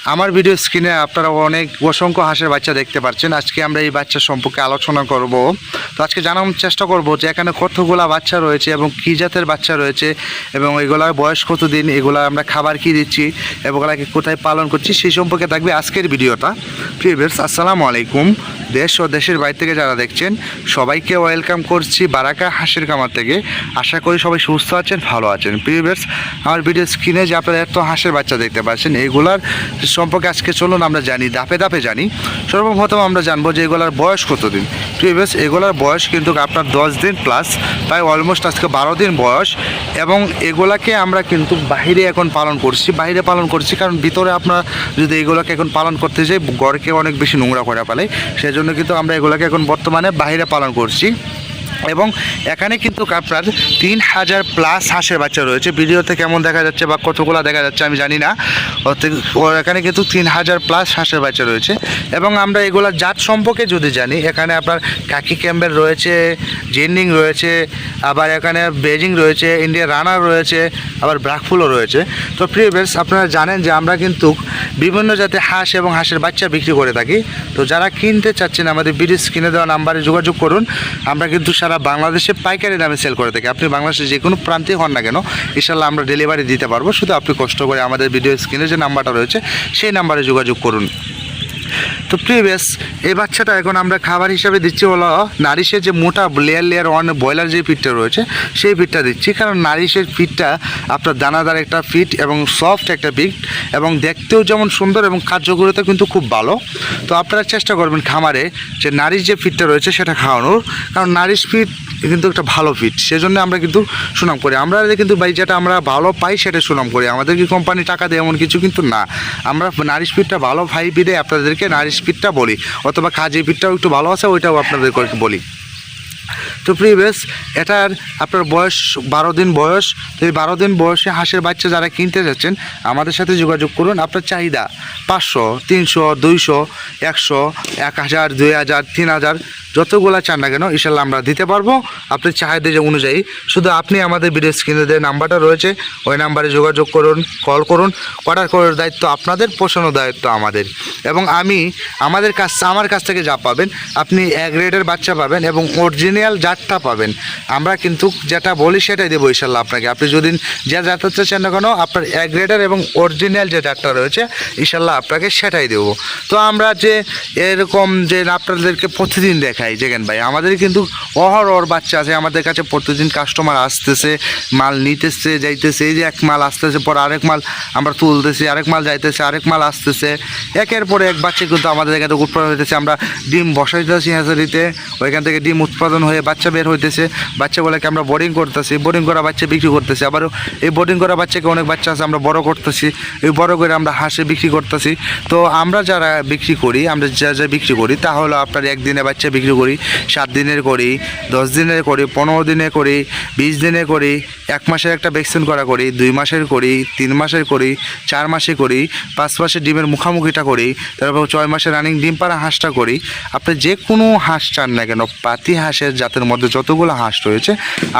আমার ভিডিও স্ক্রিনে আপনারা অসংখ্য হাঁসের বাচ্চা দেখতে পাচ্ছেন। আজকে আমরা এই বাচ্চা সম্পর্কে আলোচনা করব। তো আজকে জানার চেষ্টা করব যে এখানে কতগুলা বাচ্চা রয়েছে এবং কী জাতের বাচ্চা রয়েছে এবং এগুলার বয়স কতদিন, এগুলা আমরা খাবার কি দিচ্ছি, এগুলাকে কোথায় পালন করছি, সেই সম্পর্কে থাকবে আজকের ভিডিওটা। ভিউয়ার্স, আসসালামু আলাইকুম। দেশ ও দেশের বাইরে থেকে যারা দেখছেন সবাইকে ওয়েলকাম করছি বারাকা হাঁসের খামার থেকে। আশা করি সবাই সুস্থ আছেন, ভালো আছেন। ভিউয়ার্স, আমার ভিডিও স্ক্রিনে যে আপনারা এত হাঁসের বাচ্চা দেখতে পাচ্ছেন, এগুলার সম্পর্কে আজকে চলুন আমরা জানি, ধাপে ধাপে জানি। সর্বপ্রথম আমরা জানবো যে এগুলার বয়স কতদিন। ভিউয়ার্স, এগুলার বয়স কিন্তু আপনার 10 দিন প্লাস, প্রায় অলমোস্ট আজকে 12 দিন বয়স। এবং এগুলাকে আমরা কিন্তু বাইরে এখন পালন করছি, কারণ ভিতরে আপনার যদি এগুলোকে এখন পালন করতে যাই ঘরকে অনেক বেশি নোংরা করে ফেলে, সেজন্য কিন্তু আমরা এগুলোকে এখন বর্তমানে বাইরে পালন করছি। এবং এখানে কিন্তু আপনার 3000 প্লাস হাঁসের বাচ্চা রয়েছে। ভিডিওতে কেমন দেখা যাচ্ছে বা কতগুলো দেখা যাচ্ছে আমি জানি না, এখানে কিন্তু 3000 প্লাস হাঁসের বাচ্চা রয়েছে। এবং আমরা এগুলোর জাত সম্পর্কে যদি জানি, এখানে আপনার কাকি ক্যাম্বেল রয়েছে, জেন্ডিং রয়েছে, আবার এখানে বেজিং রয়েছে, ইন্ডিয়া রানার রয়েছে, আবার ব্রাকফুলও রয়েছে। তো ভিউয়ার্স, আপনারা জানেন যে আমরা কিন্তু বিভিন্ন জাতের হাঁস এবং হাঁসের বাচ্চা বিক্রি করে থাকি। তো যারা কিনতে চাচ্ছেন আমাদের ভিডিও স্ক্রিনে দেওয়া নাম্বারে যোগাযোগ করুন। আমরা কিন্তু সারা বাংলাদেশে পাইকারি দামে সেল করে থাকি। আপনি বাংলাদেশের যে কোনো প্রান্তে হন না কেন, ইনশাআল্লাহ আমরা ডেলিভারি দিতে পারবো। শুধু আপনি কষ্ট করে আমাদের ভিডিও স্ক্রিনে যে নাম্বারটা রয়েছে সেই নাম্বারে যোগাযোগ করুন। তো প্রিভিয়াস এই বাচ্চাটা এখন আমরা খাবার হিসাবে দিচ্ছি হলো নারিশের যে মোটা লেয়ার ওয়ান ব্রয়লার যে ফিটটা রয়েছে সেই ফিটটা দিচ্ছি। কারণ নারিশের ফিটটা আপনার দানাদার একটা ফিট এবং সফট একটা ফিট, এবং দেখতেও যেমন সুন্দর এবং কার্যকরিতা কিন্তু খুব ভালো। তো আপনারা চেষ্টা করবেন খামারে যে নারিশ যে ফিটটা রয়েছে সেটা খাওয়ানোর, কারণ নারিশ ফিট কিন্তু একটা ভালো ফিট, সেজন্য আমরা কিন্তু সুনাম করি। আমরা কিন্তু ভাই যেটা আমরা ভালো পাই সেটা সুনাম করি, আমাদের কি কোম্পানি টাকা দেয় এমন কিছু কিন্তু না। আমরা নারিশ ফিটটা ভালো ভাই বিদে আপনাদেরকে নারিশ ফিটটা বলি, অথবা কাজী ফিটটাও একটু ভালো আছে ওইটাও আপনাদেরকে বলি। তো প্রিভিয়াস এটার আপনার বয়স 12 দিন বয়স। তো এই 12 দিন বয়সে হাঁসের বাচ্চা যারা কিনতে যাচ্ছেন আমাদের সাথে যোগাযোগ করুন। আপনার চাহিদা 500, 300, 200, 100, 1000, 2000, 3000 যতগুলা চান না কেন ইনশাল্লাহ আমরা দিতে পারবো আপনার চাহিদা অনুযায়ী। শুধু আপনি আমাদের ভিডিও স্ক্রিনে যে নাম্বারটা রয়েছে ওই নাম্বারে যোগাযোগ করুন, কল করুন। অর্ডার করার দায়িত্ব আপনাদের, পোষানোর দায়িত্ব আমাদের। এবং আমার কাছ থেকে যা পাবেন আপনি এক গ্রেডের বাচ্চা পাবেন এবং অরিজিনাল জাতটা পাবেন। আমরা কিন্তু যেটা বলি সেটাই দেবো ইনশাল্লাহ আপনাকে। আপনি যদি যা জাত চান না কেন আপনার এক গ্রেডের এবং অরিজিনাল যে জাতটা রয়েছে ইনশাল্লাহ আপনাকে সেটাই দেবো। তো আমরা যে এরকম যে আপনাদেরকে প্রতিদিন দেখাই দেখেন ভাই, আমাদের কিন্তু অহরহর বাচ্চা আছে আমাদের কাছে। প্রতিদিন কাস্টমার আসতেছে, মাল নিতেছে, যাইতেছে। এই যে এক মাল আসতেছে, পর আরেক মাল আমরা তুলতেছি, আরেক মাল যাইতেছে, আরেক মাল আসতেছে। একের পরে এক বাচ্চা কিন্তু আমাদের এখানে উৎপাদন হইতেছে। আমরা ডিম বসাইতেছি হ্যাচারিতে, ওইখান থেকে ডিম উৎপাদন হয়ে বাচ্চা বের হইতেছে। বাচ্চাগুলোকে আমরা বোর্ডিং করতেছি, বোর্ডিং করা বাচ্চা বিক্রি করতেছি। আবার এই বোর্ডিং করা বাচ্চাকে অনেক বাচ্চা আছে আমরা বড় করতেছি, এই বড় করে আমরা হাঁসে বিক্রি করতেছি। তো আমরা যারা বিক্রি করি, আমরা যা বিক্রি করি তা হলো আপনার একদিনে বাচ্চা বিক্রি করি, 7 দিনের করি, 10 দিনের করি, 15 দিনের করি, 20 দিনের করি, 1 মাসের একটা ভ্যাকসিন করা করি, 2 মাসের করি, 3 মাসের করি, 4 মাসে করি, 5 মাসের ডিমের মুখামুখিটা করি, তারপর 6 মাসের রানিং ডিম পাড়া হাঁসটা করি। আপনি যে কোনো হাঁস চান না কেন, পাতি হাঁসের জাতের মধ্যে যতগুলো হাঁস রয়েছে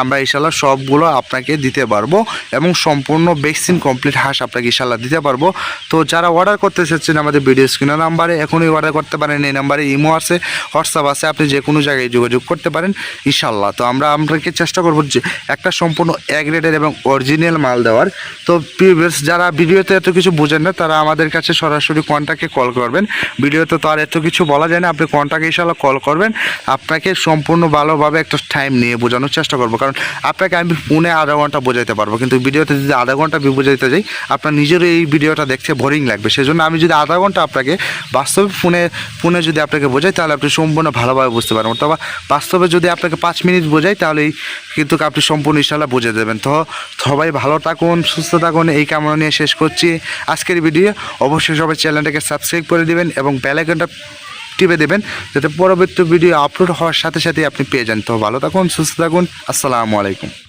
আমরা ইনশাল্লাহ সবগুলো আপনাকে দিতে পারবো এবং সম্পূর্ণ ভ্যাকসিন কমপ্লিট হাঁস আপনাকে ইনশাল্লাহ দিতে পারবো। তো যারা অর্ডার করতে চাচ্ছেন আমাদের ভিডিও স্ক্রিনের নাম্বারে এখনই অর্ডার করতে পারেন। এই নাম্বারে ইমো আছে, হোয়াটসঅ্যাপ আছে, আপনি যে কোনো জায়গায় যোগাযোগ করতে পারেন ইনশাল্লাহ। তো আপনাকে চেষ্টা করবো যে একটা সম্পূর্ণ এক গ্রেডের এবং অরিজিনাল মাল দেওয়ার। তো ভিউয়ার্স, যারা ভিডিওতে এত কিছু বোঝেন না তারা আমাদের কাছে সরাসরি কন্ট্যাক্টে কল করবেন। ভিডিওতে তো আর এত কিছু বলা যায় না, আপনি কন্ট্যাক্টে ইনশাল্লাহ কল করবেন। আপনাকে সম্পূর্ণ ভালোভাবে একটা টাইম নিয়ে বোঝানোর চেষ্টা করবো, কারণ আপনাকে আমি ফোনে আধা ঘন্টা বোঝাইতে পারবো, কিন্তু ভিডিওতে যদি আধা ঘন্টা বোঝাইতে যাই আপনার নিজেরও এই ভিডিওটা দেখতে বোরিং লাগবে। সেজন্য আমি যদি আধা ঘন্টা আপনাকে বাস্তবে ফোনে যদি আপনাকে বোঝাই তাহলে আপনি সম্পূর্ণ ভালোভাবে বুঝতে পারবেন। অথবা বাস্তবে যদি আপনাকে 5 মিনিট বোঝাই তাহলেই কিন্তু আপনি সম্পূর্ণ ইনশাল্লাহ বুঝে দেবেন। তো সবাই ভালো থাকুন, সুস্থ থাকুন, এই কামনা নিয়ে শেষ করছি আজকের ভিডিও। অবশ্যই সবাই চ্যানেলটাকে সাবস্ক্রাইব করে দেবেন এবং বেল আইকনটা টিপে দেবেন যাতে পরবর্তী ভিডিও আপলোড হওয়ার সাথে সাথে আপনি পেয়ে যান। তো ভালো থাকুন, সুস্থ থাকুন, আসসালামু আলাইকুম।